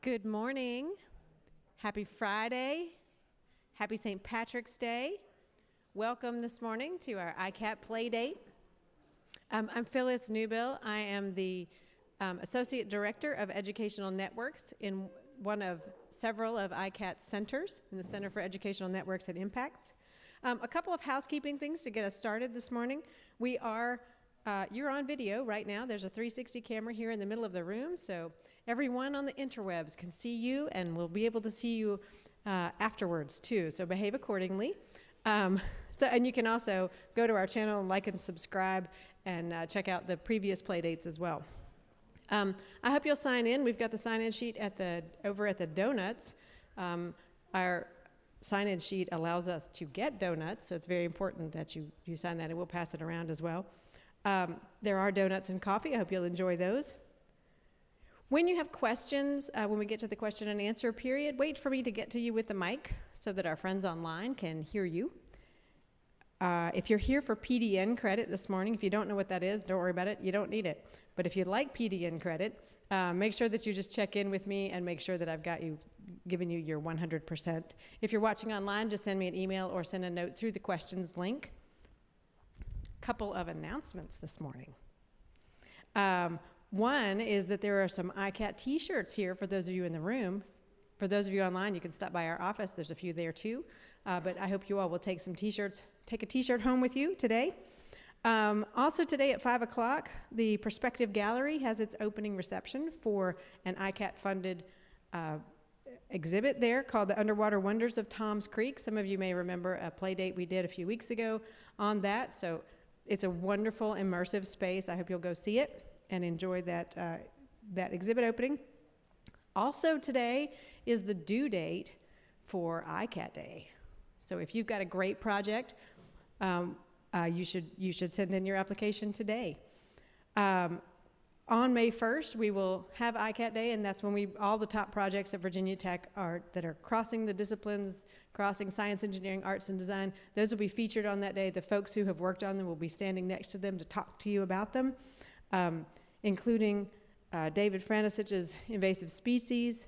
Good morning. Happy Friday. Happy St. Patrick's Day. Welcome this morning to our ICAT Playdate. I'm Phyllis Newbill. I am the Associate Director of Educational Networks in one of several of ICAT's centers, in the Center for Educational Networks and Impacts. A couple of housekeeping things to get us started this morning. You're on video right now. There's a 360 camera here in the middle of the room, so everyone on the interwebs can see you, and we'll be able to see you afterwards too, so behave accordingly. And you can also go to our channel and like and subscribe and check out the previous play dates as well. I hope you'll sign in. We've got the sign-in sheet over at the donuts. Our sign-in sheet allows us to get donuts, so it's very important that you sign that, and we'll pass it around as well. There are donuts and coffee. I hope you'll enjoy those. When you have questions, when we get to the question and answer period, wait for me to get to you with the mic so that our friends online can hear you. If you're here for PDN credit this morning, if you don't know what that is, don't worry about it. You don't need it. But if you'd like PDN credit, make sure that you just check in with me and make sure that I've given you your 100%. If you're watching online, just send me an email or send a note through the questions link. Couple of announcements this morning. One is that there are some ICAT t-shirts here for those of you in the room. For those of you online, you can stop by our office. There's a few there too. But I hope you all will take a t-shirt home with you today. Also today at 5 o'clock, the Perspective Gallery has its opening reception for an ICAT-funded exhibit there called The Underwater Wonders of Tom's Creek. Some of you may remember a play date we did a few weeks ago on that. So it's a wonderful, immersive space. I hope you'll go see it and enjoy that exhibit opening. Also today is the due date for ICAT Day. So if you've got a great project, you should send in your application today. On May 1st, we will have ICAT Day, and that's when all the top projects at Virginia Tech that are crossing the disciplines, crossing science, engineering, arts, and design, those will be featured on that day. The folks who have worked on them will be standing next to them to talk to you about them, including David Franisich's invasive species.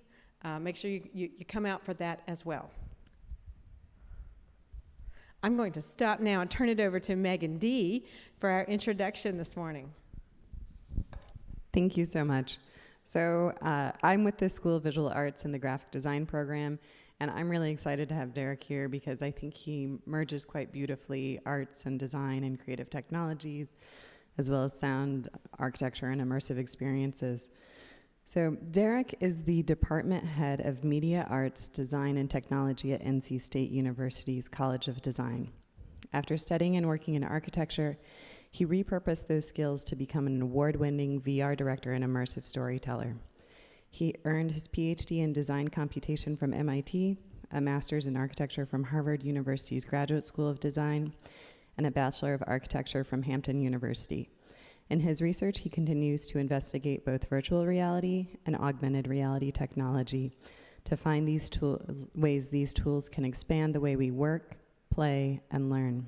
Make sure you come out for that as well. I'm going to stop now and turn it over to Megan D. for our introduction this morning. Thank you so much. So I'm with the School of Visual Arts in the graphic design program, and I'm really excited to have Derek here because I think he merges quite beautifully arts and design and creative technologies, as well as sound, architecture, and immersive experiences. So Derek is the department head of Media Arts, Design, and Technology at NC State University's College of Design. After studying and working in architecture, he repurposed those skills to become an award-winning VR director and immersive storyteller. He earned his PhD in design computation from MIT, a master's in architecture from Harvard University's Graduate School of Design, and a Bachelor of Architecture from Hampton University. In his research, he continues to investigate both virtual reality and augmented reality technology to find ways these tools can expand the way we work, play, and learn.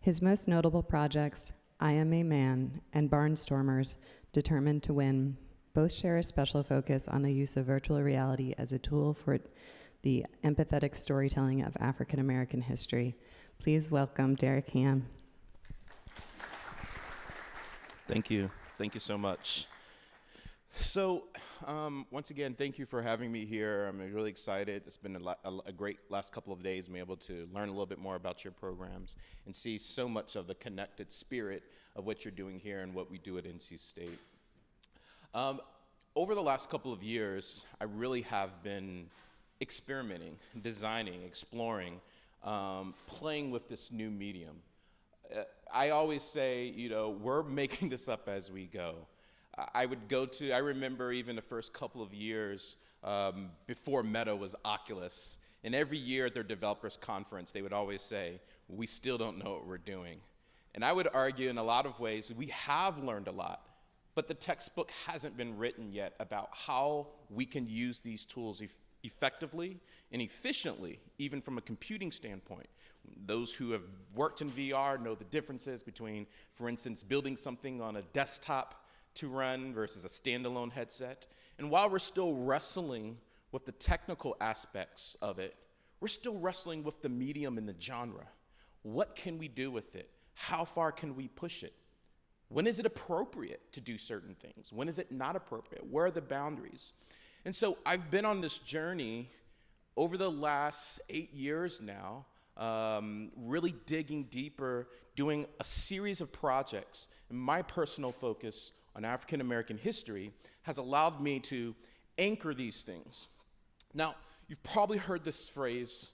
His most notable projects, I Am a Man and Barnstormers, Determined to Win, both share a special focus on the use of virtual reality as a tool for the empathetic storytelling of African American history. Please welcome Derek Ham. Thank you. Thank you so much. So, once again, thank you for having me here. I'm really excited. It's been a great last couple of days, being able to learn a little bit more about your programs and see so much of the connected spirit of what you're doing here and what we do at NC State. Over the last couple of years, I really have been experimenting, designing, exploring, playing with this new medium. I always say, we're making this up as we go. I remember even the first couple of years before Meta was Oculus, and every year at their developers conference, they would always say, we still don't know what we're doing. And I would argue in a lot of ways, we have learned a lot, but the textbook hasn't been written yet about how we can use these tools effectively and efficiently, even from a computing standpoint. Those who have worked in VR know the differences between, for instance, building something on a desktop to run versus a standalone headset. And while we're still wrestling with the technical aspects of it, we're still wrestling with the medium and the genre. What can we do with it? How far can we push it? When is it appropriate to do certain things? When is it not appropriate? Where are the boundaries? And so I've been on this journey over the last 8 years now, really digging deeper, doing a series of projects. And my personal focus on African American history has allowed me to anchor these things. Now, you've probably heard this phrase,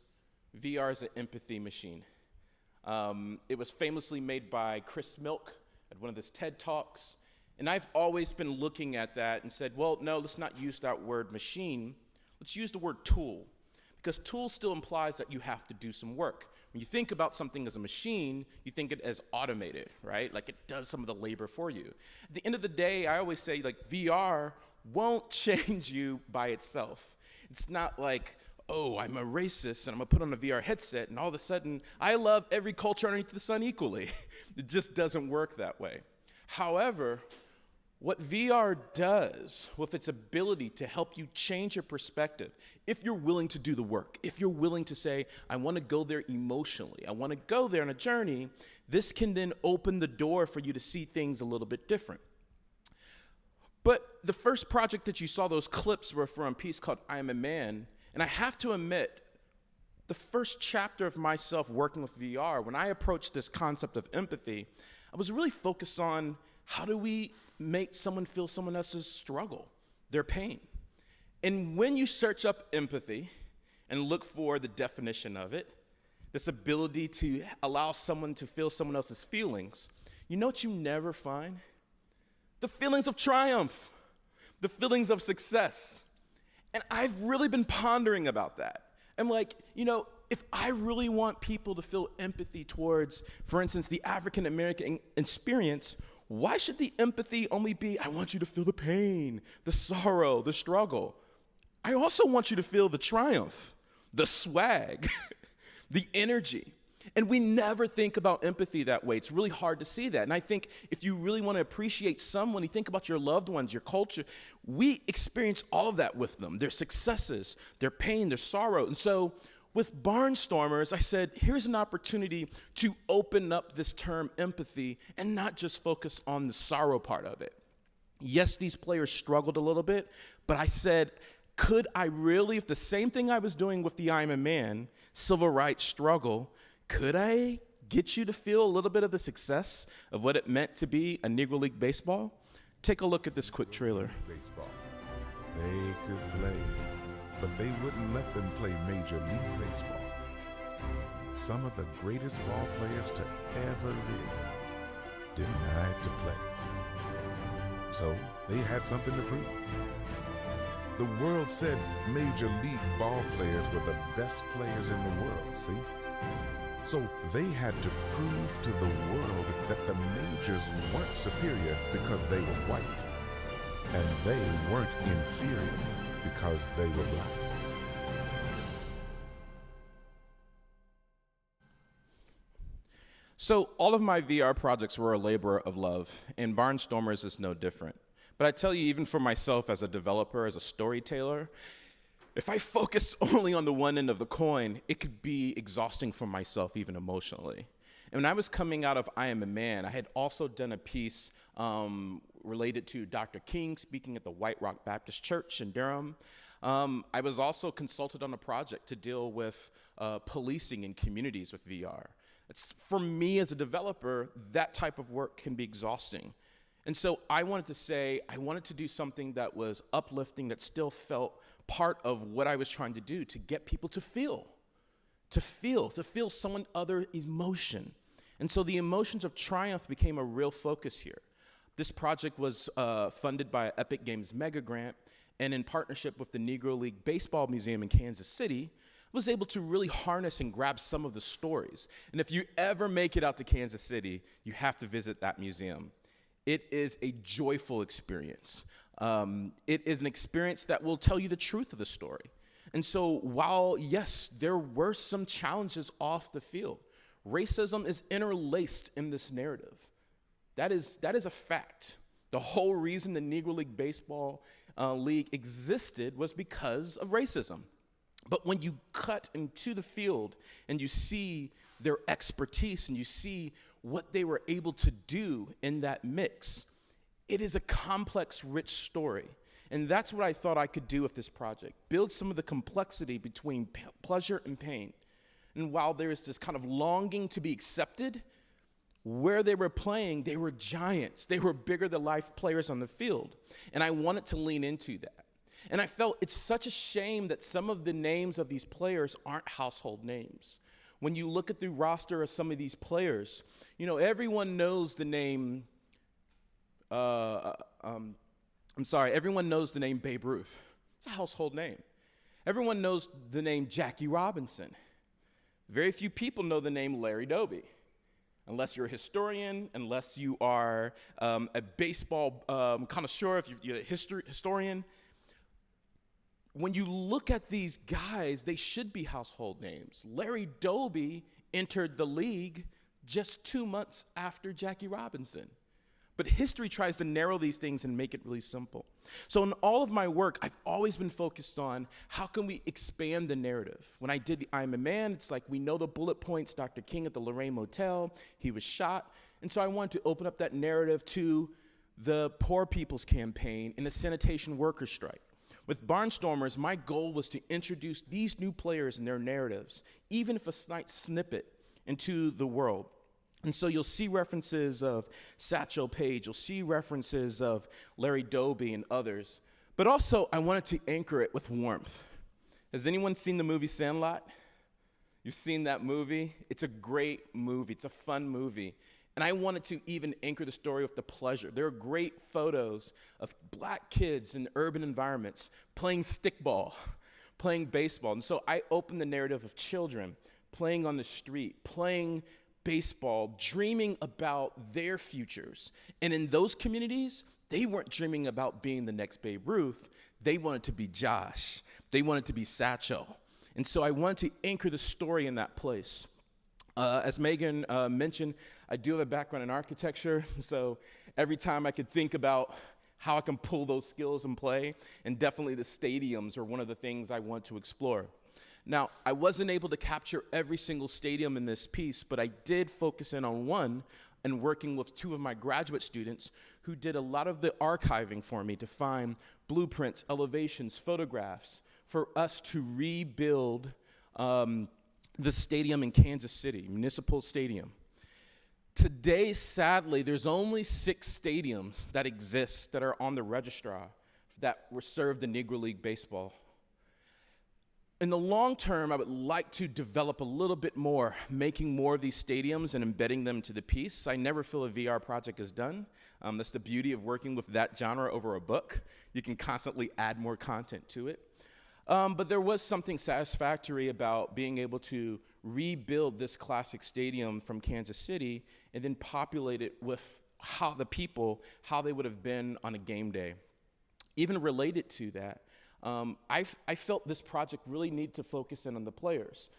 VR is an empathy machine. It was famously made by Chris Milk at one of his TED Talks. And I've always been looking at that and said, well, no, let's not use that word machine. Let's use the word tool. Because tool still implies that you have to do some work. When you think about something as a machine, you think it as automated, right? Like it does some of the labor for you. At the end of the day, I always say like VR won't change you by itself. It's not like, oh, I'm a racist and I'm gonna put on a VR headset and all of a sudden I love every culture underneath the sun equally. It just doesn't work that way. However, what VR does with its ability to help you change your perspective, if you're willing to do the work, if you're willing to say, I want to go there emotionally, I want to go there on a journey, this can then open the door for you to see things a little bit different. But the first project that you saw, those clips were from a piece called I Am a Man, and I have to admit, the first chapter of myself working with VR, when I approached this concept of empathy, I was really focused on how do we make someone feel someone else's struggle, their pain. And when you search up empathy and look for the definition of it, this ability to allow someone to feel someone else's feelings, you know what you never find? The feelings of triumph, the feelings of success. And I've really been pondering about that. I'm like, you know, if I really want people to feel empathy towards, for instance, the African American experience, why should the empathy only be, I want you to feel the pain, the sorrow, the struggle? I also want you to feel the triumph, the swag, the energy. And we never think about empathy that way. It's really hard to see that. And I think if you really want to appreciate someone, you think about your loved ones, your culture, we experience all of that with them, their successes, their pain, their sorrow. And so with Barnstormers, I said, here's an opportunity to open up this term empathy and not just focus on the sorrow part of it. Yes, these players struggled a little bit, but I said, could I really, if the same thing I was doing with the I'm a Man civil rights struggle, could I get you to feel a little bit of the success of what it meant to be a Negro League Baseball? Take a look at this quick trailer. Baseball. They could play, but they wouldn't let them play Major League Baseball. Some of the greatest ball players to ever live denied to play. So they had something to prove. The world said Major League ball players were the best players in the world, see? So they had to prove to the world that the majors weren't superior because they were white, and they weren't inferior because they were black. So all of my VR projects were a labor of love, and Barnstormers is no different. But I tell you, even for myself as a developer, as a storyteller, if I focus only on the one end of the coin, it could be exhausting for myself, even emotionally. And when I was coming out of I Am a Man, I had also done a piece related to Dr. King speaking at the White Rock Baptist Church in Durham. I was also consulted on a project to deal with policing in communities with VR. For me as a developer, that type of work can be exhausting. And so I wanted to do something that was uplifting, that still felt part of what I was trying to do, to get people to feel someone other emotion. And so the emotions of triumph became a real focus here. This project was funded by an Epic Games mega grant, and in partnership with the Negro League Baseball Museum in Kansas City, was able to really harness and grab some of the stories. And if you ever make it out to Kansas City, you have to visit that museum. It is a joyful experience. It is an experience that will tell you the truth of the story. And so while, yes, there were some challenges off the field, racism is interlaced in this narrative. That is a fact. The whole reason the Negro League Baseball League existed was because of racism. But when you cut into the field and you see their expertise and you see what they were able to do in that mix, it is a complex, rich story. And that's what I thought I could do with this project, build some of the complexity between pleasure and pain. And while there is this kind of longing to be accepted, where they were playing, they were giants. They were bigger than life players on the field. And I wanted to lean into that. And I felt it's such a shame that some of the names of these players aren't household names. When you look at the roster of some of these players, you know, everyone knows the name, everyone knows the name Babe Ruth. It's a household name. Everyone knows the name Jackie Robinson. Very few people know the name Larry Doby, unless you're a historian, unless you are a baseball connoisseur, if you're a historian. When you look at these guys, they should be household names. Larry Doby entered the league just 2 months after Jackie Robinson. But history tries to narrow these things and make it really simple. So in all of my work, I've always been focused on how can we expand the narrative. When I did the I'm a Man, it's like we know the bullet points, Dr. King at the Lorraine Motel, he was shot. And so I wanted to open up that narrative to the Poor People's Campaign and the Sanitation Workers Strike. With Barnstormers, my goal was to introduce these new players and their narratives, even if a slight snippet, into the world. And so you'll see references of Satchel Paige, you'll see references of Larry Doby and others, but also I wanted to anchor it with warmth. Has anyone seen the movie Sandlot? You've seen that movie? It's a great movie, it's a fun movie. And I wanted to even anchor the story with the pleasure. There are great photos of black kids in urban environments playing stickball, playing baseball. And so I opened the narrative of children playing on the street, playing baseball, dreaming about their futures. And in those communities, they weren't dreaming about being the next Babe Ruth. They wanted to be Josh. They wanted to be Satchel. And so I wanted to anchor the story in that place. As Megan mentioned, I do have a background in architecture, so every time I could think about how I can pull those skills in play, and definitely the stadiums are one of the things I want to explore. Now, I wasn't able to capture every single stadium in this piece, but I did focus in on one and working with two of my graduate students who did a lot of the archiving for me to find blueprints, elevations, photographs for us to rebuild the stadium in Kansas City, Municipal Stadium. Today, sadly, there's only 6 stadiums that exist that are on the registrar that were served the Negro League Baseball. In the long term, I would like to develop a little bit more, making more of these stadiums and embedding them to the piece. I never feel a VR project is done. That's the beauty of working with that genre over a book. You can constantly add more content to it. But there was something satisfactory about being able to rebuild this classic stadium from Kansas City and then populate it with how they would have been on a game day. Even related to that, I felt this project really needed to focus in on the players.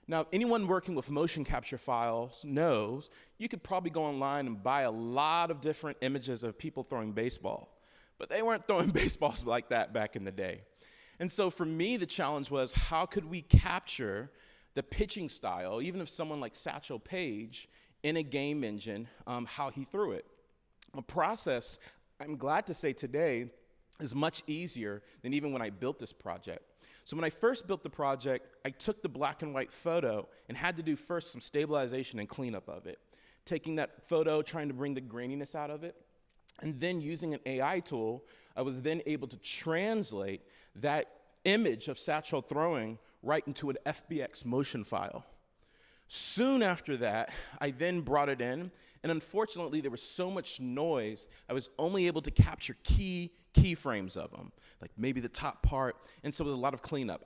Now, anyone working with motion capture files knows you could probably go online and buy a lot of different images of people throwing baseball, but they weren't throwing baseballs like that back in the day. And so for me, the challenge was how could we capture the pitching style, even of someone like Satchel Paige, in a game engine, how he threw it. A process, I'm glad to say today, is much easier than even when I built this project. So when I first built the project, I took the black and white photo and had to do first some stabilization and cleanup of it. Taking that photo, trying to bring the graininess out of it, and then using an AI tool, I was then able to translate that image of Satchel throwing right into an FBX motion file. Soon after that, I then brought it in, and unfortunately, there was so much noise, I was only able to capture keyframes of them, like maybe the top part, and so there was a lot of cleanup.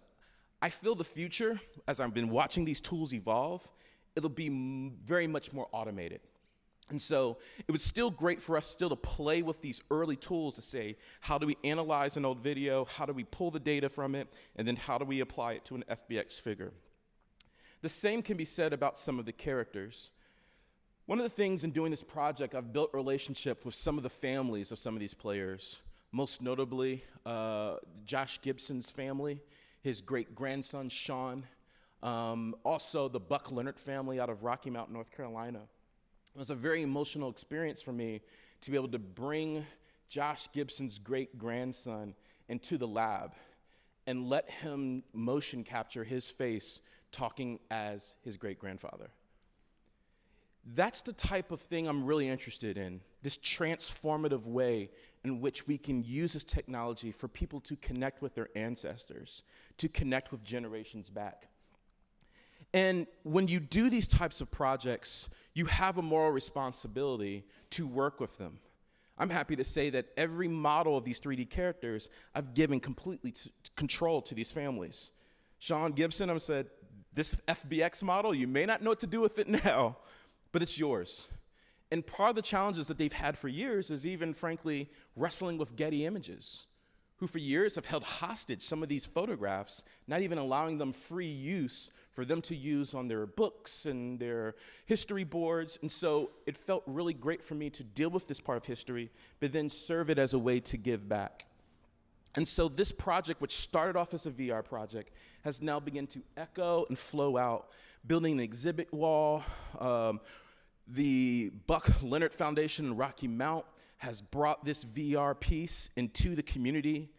I feel the future, as I've been watching these tools evolve, it'll be very much more automated. And so it was still great for us still to play with these early tools to say, how do we analyze an old video, how do we pull the data from it, and then how do we apply it to an FBX figure. The same can be said about some of the characters. One of the things in doing this project, I've built relationship with some of the families of some of these players. most notably Josh Gibson's family, his great-grandson, Sean, also the Buck Leonard family out of Rocky Mount, North Carolina. It was a very emotional experience for me to be able to bring Josh Gibson's great-grandson into the lab and let him motion capture his face talking as his great-grandfather. That's the type of thing I'm really interested in, this transformative way in which we can use this technology for people to connect with their ancestors, to connect with generations back. And when you do these types of projects, you have a moral responsibility to work with them. I'm happy to say that every model of these 3D characters, I've given completely control to these families. Sean Gibson, I said, this FBX model, you may not know what to do with it now, but it's yours. And part of the challenges that they've had for years is even, frankly, wrestling with Getty Images, who for years have held hostage some of these photographs, not even allowing them free use for them to use on their books and their history boards. And so it felt really great for me to deal with this part of history, but then serve it as a way to give back. And so this project, which started off as a VR project, has now begun to echo and flow out, building an exhibit wall. The Buck Leonard Foundation in Rocky Mount has brought this VR piece into the community.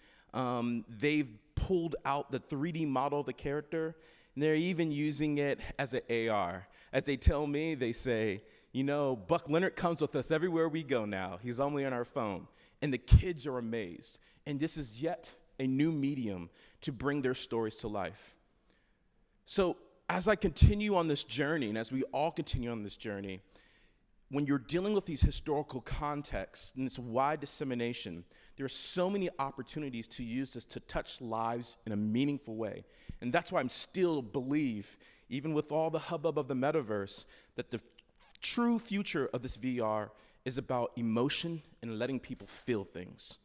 They've pulled out the 3D model of the character, and they're even using it as an AR. As they tell me, they say, you know, Buck Leonard comes with us everywhere we go now. He's only on our phone. And the kids are amazed. And this is yet a new medium to bring their stories to life. So as I continue on this journey, and as we all continue on this journey, when you're dealing with these historical contexts and this wide dissemination, there are so many opportunities to use this to touch lives in a meaningful way. And that's why I'm still believe, even with all the hubbub of the metaverse, that the true future of this VR is about emotion and letting people feel things.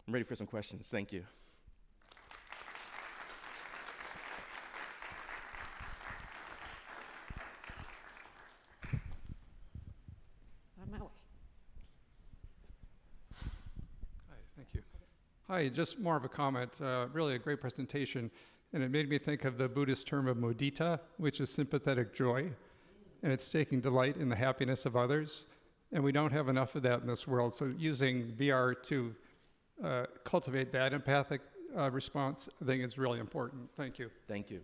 I'm ready for some questions. Thank you. On my way. Hi, thank you. Hi, just more of a comment. Really a great presentation. And it made me think of the Buddhist term of mudita, which is sympathetic joy. And it's taking delight in the happiness of others. And we don't have enough of that in this world. So using VR to cultivate that empathic response, I think is really important. Thank you. Thank you.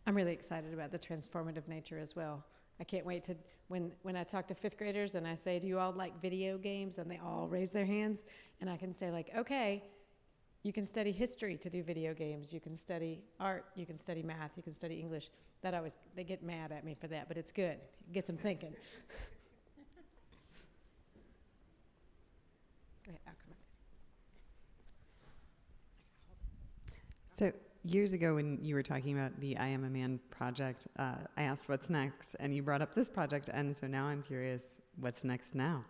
I'm really excited about the transformative nature as well. I can't wait to, when I talk to fifth graders and I say, do you all like video games? And they all raise their hands. And I can say like, okay, you can study history to do video games. You can study art. You can study math. You can study English. They get mad at me for that, but it's good. It gets them thinking. Go ahead, I'll come up. So years ago when you were talking about the I Am a Man project, I asked what's next, and you brought up this project, and so now I'm curious, what's next now?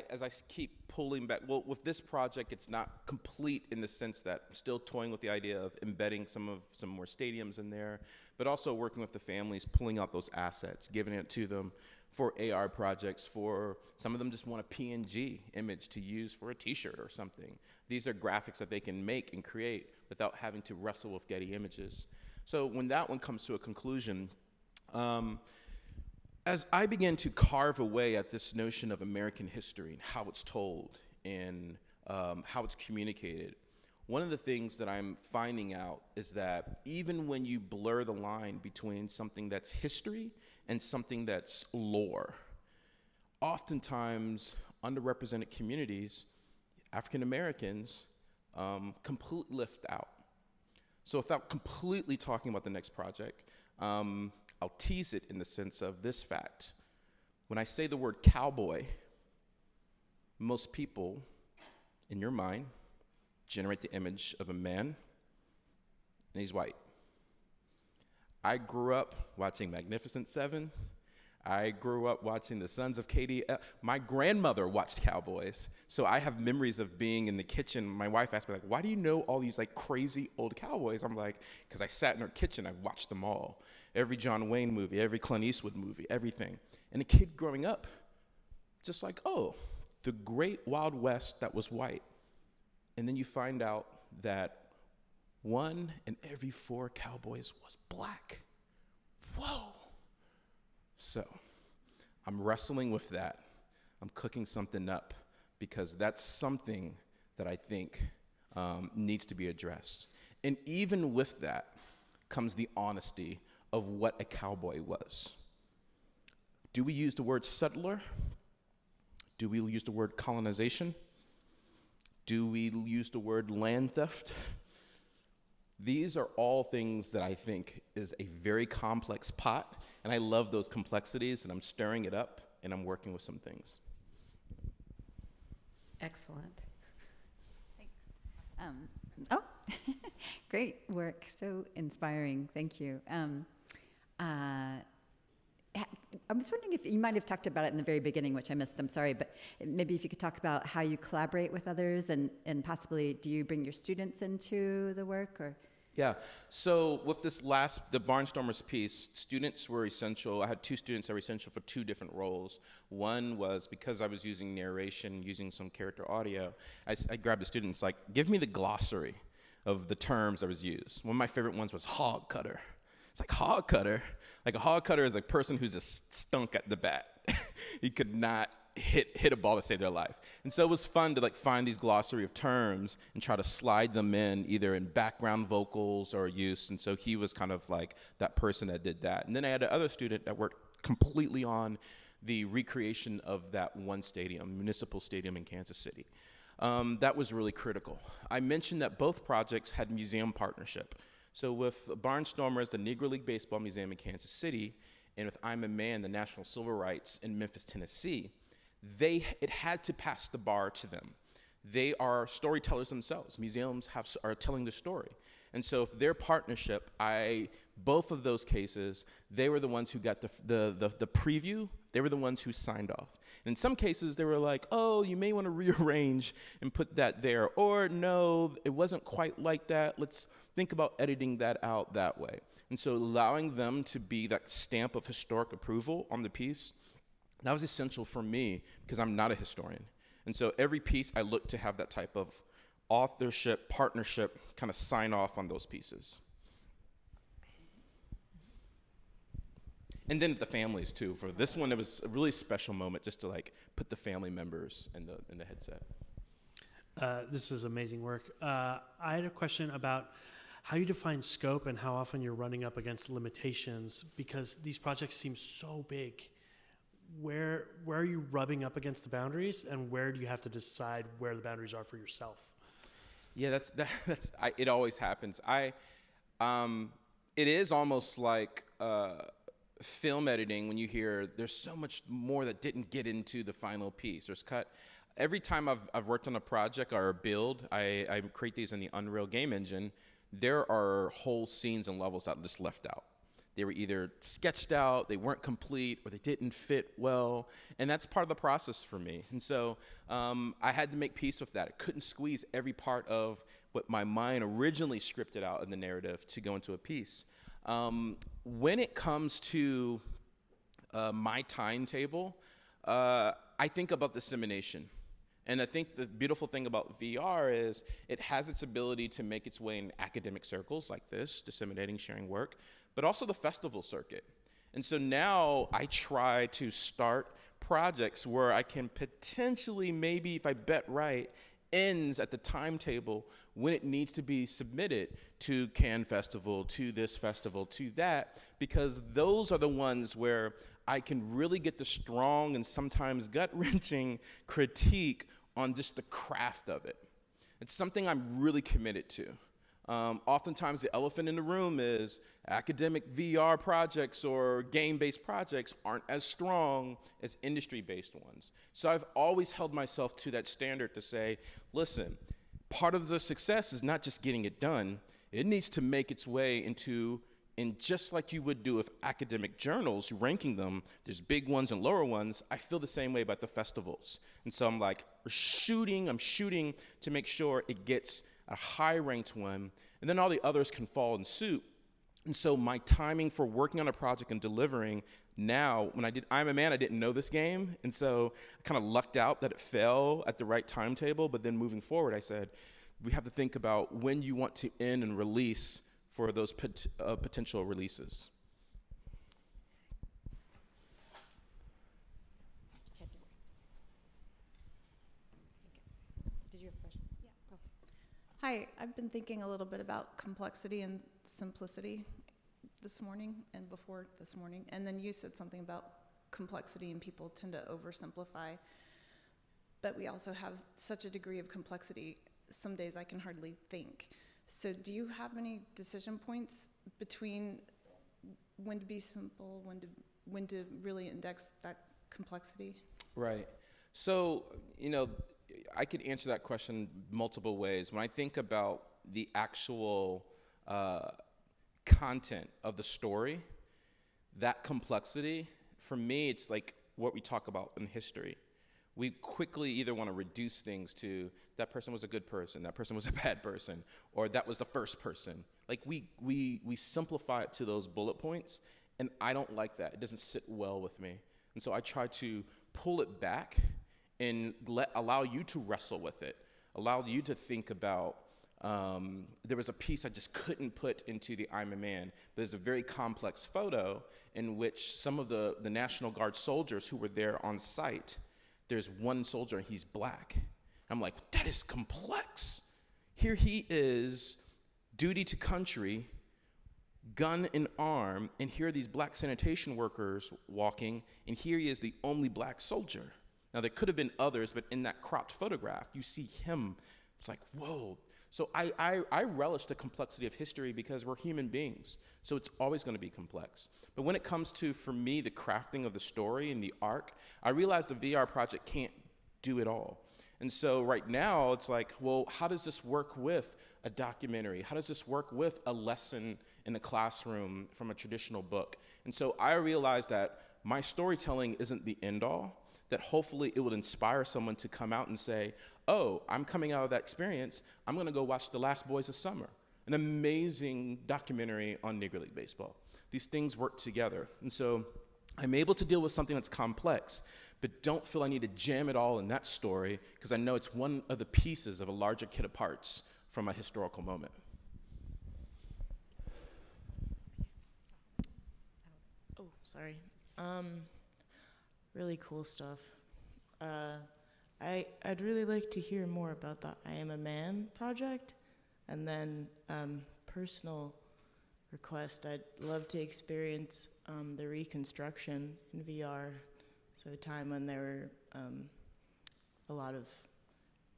As I keep pulling back, well, with this project, it's not complete in the sense that I'm still toying with the idea of embedding some more stadiums in there, but also working with the families, pulling out those assets, giving it to them for AR projects. For some of them just want a PNG image to use for a t-shirt or something. These are graphics that they can make and create without having to wrestle with Getty Images. So when that one comes to a conclusion, as I began to carve away at this notion of American history and how it's told and how it's communicated, one of the things that I'm finding out is that even when you blur the line between something that's history and something that's lore, oftentimes underrepresented communities, African Americans, completely left out. So without completely talking about the next project, I'll tease it in the sense of this fact. When I say the word cowboy, most people in your mind generate the image of a man, and he's white. I grew up watching Magnificent Seven. I grew up watching the Sons of Katie. My grandmother watched Cowboys, so I have memories of being in the kitchen. My wife asked me, like, why do you know all these like crazy old Cowboys? I'm like, because I sat in her kitchen, I watched them all. Every John Wayne movie, every Clint Eastwood movie, everything. And a kid growing up, just like, oh, the great Wild West that was white. And then you find out that 1 in every 4 cowboys was black. Whoa. So I'm wrestling with that. I'm cooking something up because that's something that I think needs to be addressed. And even with that comes the honesty of what a cowboy was. Do we use the word settler? Do we use the word colonization? Do we use the word land theft? These are all things that I think is a very complex pot, and I love those complexities, and I'm stirring it up, and I'm working with some things. Excellent. Thanks. Great work. So inspiring. Thank you. I was wondering if you might have talked about it in the very beginning, which I missed. I'm sorry, but maybe if you could talk about how you collaborate with others and possibly do you bring your students into the work or? Yeah, so with this the Barnstormers piece, students were essential. I had 2 students that were essential for 2 different roles. One was because I was using narration, using some character audio, I grabbed the students like, give me the glossary of the terms that was used. One of my favorite ones was hog cutter. It's like hog cutter. Like a hog cutter is a person who's just stunk at the bat. He could not hit a ball to save their life. And so it was fun to like find these glossary of terms and try to slide them in either in background vocals or use. And so he was kind of like that person that did that. And then I had another student that worked completely on the recreation of that one stadium, municipal stadium in Kansas City. That was really critical. I mentioned that both projects had museum partnership. So with Barnstormers, the Negro League Baseball Museum in Kansas City, and with I'm a Man, the National Civil Rights in Memphis, Tennessee, it had to pass the bar to them. They are storytellers themselves. Museums are telling the story. And so if their partnership, both of those cases, they were the ones who got the preview. They were the ones who signed off. And in some cases, they were like, oh, you may want to rearrange and put that there. Or no, it wasn't quite like that. Let's think about editing that out that way. And so allowing them to be that stamp of historic approval on the piece, that was essential for me because I'm not a historian. And so every piece I look to have that type of authorship, partnership, kind of sign off on those pieces. And then the families too. For this one, it was a really special moment just to like put the family members in the headset. This is amazing work. I had a question about how you define scope and how often you're running up against limitations because these projects seem so big. Where are you rubbing up against the boundaries, and where do you have to decide where the boundaries are for yourself? Yeah, it always happens. It is almost like film editing when you hear there's so much more that didn't get into the final piece. There's cut. Every time I've worked on a project or a build, I create these in the Unreal game engine. There are whole scenes and levels that just left out. They were either sketched out, they weren't complete, or they didn't fit well, and that's part of the process for me. And so I had to make peace with that. I couldn't squeeze every part of what my mind originally scripted out in the narrative to go into a piece. When it comes to my timetable, I think about dissemination. And I think the beautiful thing about VR is it has its ability to make its way in academic circles like this, disseminating, sharing work, but also the festival circuit. And so now I try to start projects where I can potentially, maybe if I bet right, ends at the timetable when it needs to be submitted to Cannes Festival, to this festival, to that, because those are the ones where I can really get the strong and sometimes gut-wrenching critique on just the craft of it. It's something I'm really committed to. Oftentimes the elephant in the room is academic VR projects or game-based projects aren't as strong as industry-based ones. So I've always held myself to that standard to say, listen, part of the success is not just getting it done, it needs to make its way into And just like you would do with academic journals, ranking them, there's big ones and lower ones, I feel the same way about the festivals. And so I'm like, I'm shooting to make sure it gets a high ranked one, and then all the others can fall in suit. And so my timing for working on a project and delivering now, when I did I'm a Man, I didn't know this game. And so I kind of lucked out that it fell at the right timetable. But then moving forward, I said, we have to think about when you want to end and release for those potential releases. Did you have a question? Yeah. Hi, I've been thinking a little bit about complexity and simplicity this morning and before this morning, and then you said something about complexity and people tend to oversimplify, but we also have such a degree of complexity, some days I can hardly think. So do you have any decision points between when to be simple, when to really index that complexity? Right. So, I could answer that question multiple ways. When I think about the actual content of the story, that complexity, for me, it's like what we talk about in history. We quickly either want to reduce things to that person was a good person, that person was a bad person, or that was the first person. Like we simplify it to those bullet points, and I don't like that. It doesn't sit well with me. And so I try to pull it back and allow you to wrestle with it, allow you to think about, there was a piece I just couldn't put into the I'm a Man. There's a very complex photo in which some of the National Guard soldiers who were there on site, there's one soldier and he's black. I'm like, that is complex. Here he is, duty to country, gun in arm, and here are these black sanitation workers walking, and here he is, the only black soldier. Now, there could have been others, but in that cropped photograph, you see him. It's like, whoa. So I relish the complexity of history because we're human beings. So it's always going to be complex. But when it comes to, for me, the crafting of the story and the arc, I realize the VR project can't do it all. And so right now, it's like, well, how does this work with a documentary? How does this work with a lesson in a classroom from a traditional book? And so I realized that my storytelling isn't the end all, that hopefully it would inspire someone to come out and say, oh, I'm coming out of that experience, I'm gonna go watch The Last Boys of Summer, an amazing documentary on Negro League Baseball. These things work together. And so I'm able to deal with something that's complex, but don't feel I need to jam it all in that story, because I know it's one of the pieces of a larger kit of parts from a historical moment. Oh, sorry. Really cool stuff. I'd really like to hear more about the I Am a Man project, and then personal request, I'd love to experience the reconstruction in VR, so a time when there were a lot of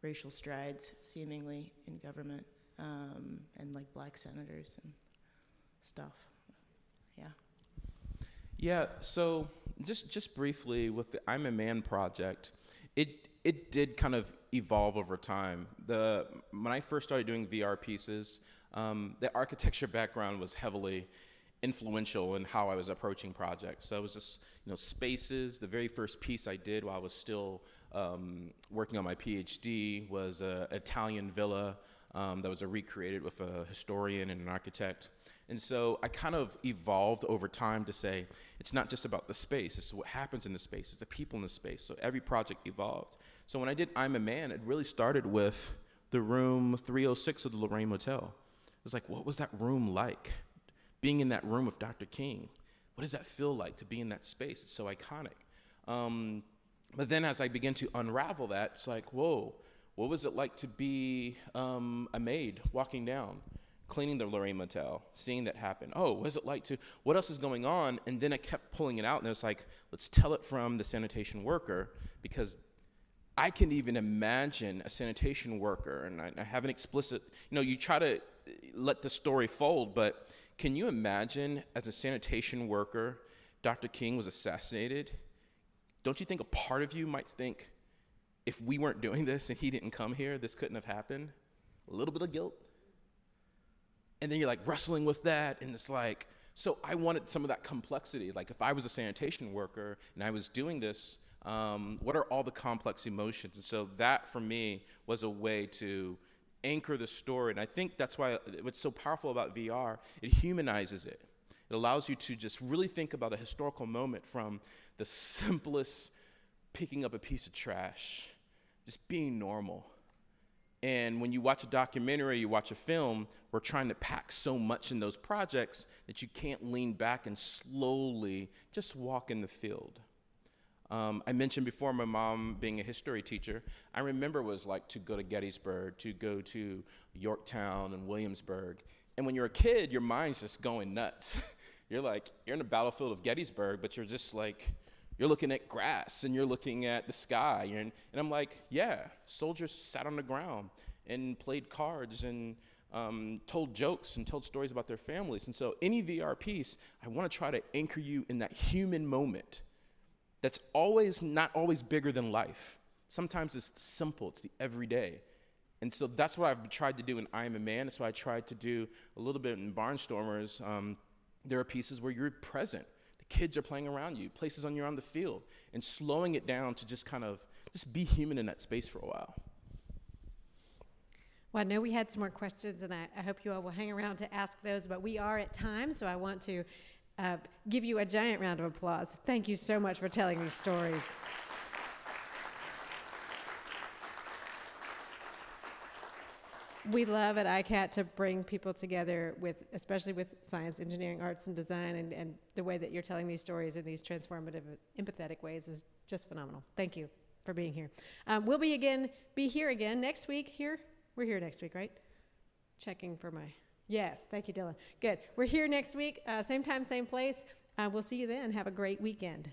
racial strides, seemingly, in government, and like black senators and stuff. Yeah. Yeah, so just briefly with the I'm a Man project, it did kind of evolve over time. When I first started doing VR pieces, the architecture background was heavily influential in how I was approaching projects. So it was just, spaces. The very first piece I did while I was still working on my PhD was an Italian villa that was recreated with a historian and an architect. And so I kind of evolved over time to say, it's not just about the space, it's what happens in the space, it's the people in the space. So every project evolved. So when I did I'm a Man, it really started with the room 306 of the Lorraine Motel. It was like, what was that room like? Being in that room with Dr. King, what does that feel like to be in that space? It's so iconic. But then as I began to unravel that, it's like, whoa, what was it like to be a maid walking down, cleaning the Lorraine Motel, seeing that happen? Oh, what is it like to, what else is going on? And then I kept pulling it out, and it was like, let's tell it from the sanitation worker, because I can even imagine a sanitation worker, and I have an explicit, you try to let the story fold, but can you imagine as a sanitation worker, Dr. King was assassinated? Don't you think a part of you might think, if we weren't doing this and he didn't come here, this couldn't have happened? A little bit of guilt. And then you're like wrestling with that, and it's like, So I wanted some of that complexity. Like if I was a sanitation worker and I was doing this, what are all the complex emotions? And so that for me was a way to anchor the story. And I think that's why what's so powerful about VR, it humanizes it. It allows you to just really think about a historical moment from the simplest picking up a piece of trash, just being normal. And when you watch a documentary, you watch a film, we're trying to pack so much in those projects that you can't lean back and slowly just walk in the field. I mentioned before my mom being a history teacher. I remember what it was like to go to Gettysburg, to go to Yorktown and Williamsburg. And when you're a kid, your mind's just going nuts. You're in the battlefield of Gettysburg, but you're just like, you're looking at grass and you're looking at the sky. And I'm like, yeah, soldiers sat on the ground and played cards and told jokes and told stories about their families. And so any VR piece, I want to try to anchor you in that human moment that's not always bigger than life. Sometimes it's the simple, it's the everyday. And so that's what I've tried to do in I Am a Man. That's what I tried to do a little bit in Barnstormers. There are pieces where you're present. The kids are playing around you, places on you're on the field, and slowing it down to just kind of just be human in that space for a while. Well, I know we had some more questions, and I hope you all will hang around to ask those, but we are at time, so I want to give you a giant round of applause. Thank you so much for telling these stories. We love at ICAT to bring people together especially with science, engineering, arts, and design, and the way that you're telling these stories in these transformative, empathetic ways is just phenomenal. Thank you for being here. We'll be here again next week. We're here next week, right? Checking for yes, thank you, Dylan. Good. We're here next week, same time, same place. We'll see you then. Have a great weekend.